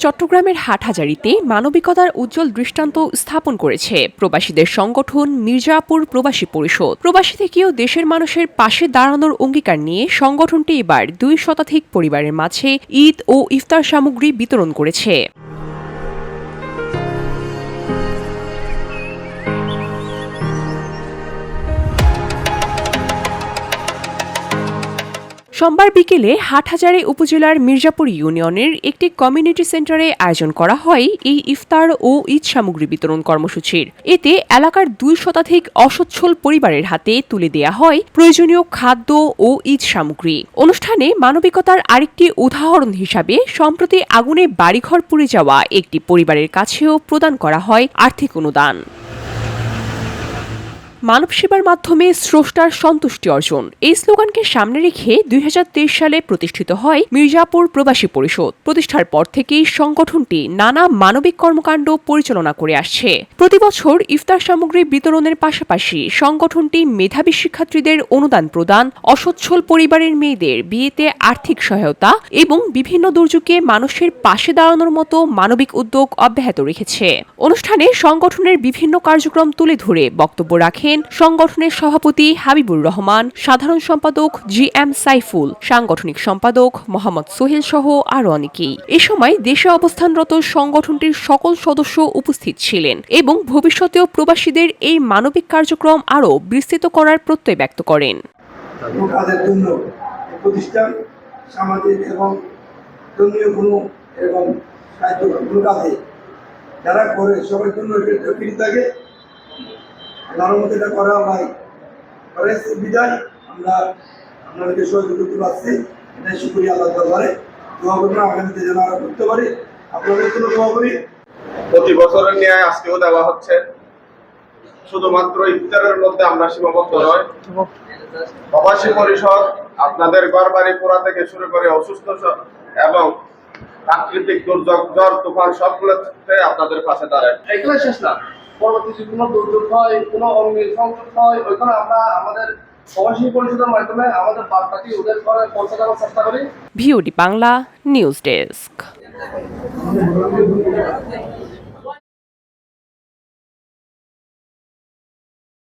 চট্টগ্রামের হাটহাজারীতে মানবিকতার উজ্জ্বল দৃষ্টান্ত স্থাপন করেছে প্রবাসীদের সংগঠন মির্জাপুর প্রবাসী পরিষদ। প্রবাসী থেকেও দেশের মানুষের পাশে দাঁড়ানোর অঙ্গীকার নিয়ে সংগঠনটি এবার ২ শতাধিক পরিবারের মাঝে ঈদ ও ইফতার সামগ্রী বিতরণ করেছে। সোমবার বিকেলে হাটহাজারী উপজেলার মির্জাপুর ইউনিয়নের একটি কমিউনিটি সেন্টারে আয়োজন করা হয় এই ইফতার ও ঈদ সামগ্রী বিতরণ কর্মসূচির। এতে এলাকার ২ শতাধিক অসচ্ছল পরিবারের হাতে তুলে দেয়া হয় প্রয়োজনীয় খাদ্য ও ঈদ সামগ্রী। অনুষ্ঠানে মানবিকতার আরেকটি উদাহরণ হিসাবে সম্প্রতি আগুনে বাড়িঘর পুড়ে যাওয়া একটি পরিবারের কাছেও প্রদান করা হয় আর্থিক অনুদান। মানব সেবার মাধ্যমে স্রষ্টার সন্তুষ্টি অর্জন, এই স্লোগানকে সামনে রেখে ২০২৩ সালে প্রতিষ্ঠিত হয় মির্জাপুর প্রবাসী পরিষদ। প্রতিষ্ঠার পর থেকেই সংগঠনটি নানা মানবিক কর্মকাণ্ড পরিচালনা করে আসছে। প্রতিবছর ইফতার সামগ্রী বিতরণের পাশাপাশি সংগঠনটি মেধাবী শিক্ষার্থীদের অনুদান প্রদান, অসচ্ছল পরিবারের মেয়েদের বিয়েতে আর্থিক সহায়তা এবং বিভিন্ন দুর্যোগে মানুষের পাশে দাঁড়ানোর মতো মানবিক উদ্যোগ অব্যাহত রেখেছে। অনুষ্ঠানে সংগঠনের বিভিন্ন কার্যক্রম তুলে ধরে বক্তব্য রাখেন সংগঠনের সভাপতি হাবিবুর রহমান, সাধারণ সম্পাদক GM সাইফুল, সাংগঠনিক সম্পাদক মোহাম্মদ সোহেল সহ আরো অনেকেই। এ সময় দেশে অবস্থানরত সংগঠনটির সকল সদস্য উপস্থিত ছিলেন এবং ভবিষ্যতেও প্রবাসীদের এই মানবিক কার্যক্রম আরও বিস্তৃত করার প্রত্যয় ব্যক্ত করেন। প্রতিষ্ঠান সামাজিক এবং ধর্মীয় কোনো এবং সাহিত্য কাজে যারা করে সবার জন্য থাকে আল্লাহর মধ্যে এটা করা হয় বিদায় আমরা আপনাদেরকে সহযোগিতা করতে পারছি। এটাই শুকরিয়া আল্লাহ দরবারে। দোয়া করবেন আগামীতে যেন আরো করতে পারি, আপনাদের জন্য দোয়া করি। প্রতি বছরের ন্যায় আজকেও দেওয়া হচ্ছে। শুধুমাত্র ইফতারের মধ্যে আমরা সীমাবদ্ধ নয়, প্রবাসী পরিষদ আপনাদের ঘর বাড়ি পোড়া থেকে শুরু করে অসুস্থ এবং প্রাকৃতিক দুর্যোগ, ঝড় তুফান সবগুলোতে আপনাদের পাশে দাঁড়ায়। এগুলো শেষ না, পরবর্তী যে কোনো দুর্যোগ হয়, কোনো অগ্নি সংযোগ হয়, ওইখানে আমরা আমাদের প্রবাসী পরিষদের মাধ্যমে আমাদের বার্তাটি ওদের ঘরে পৌঁছে দেওয়ার চেষ্টা করি। VOD Bangla news desk.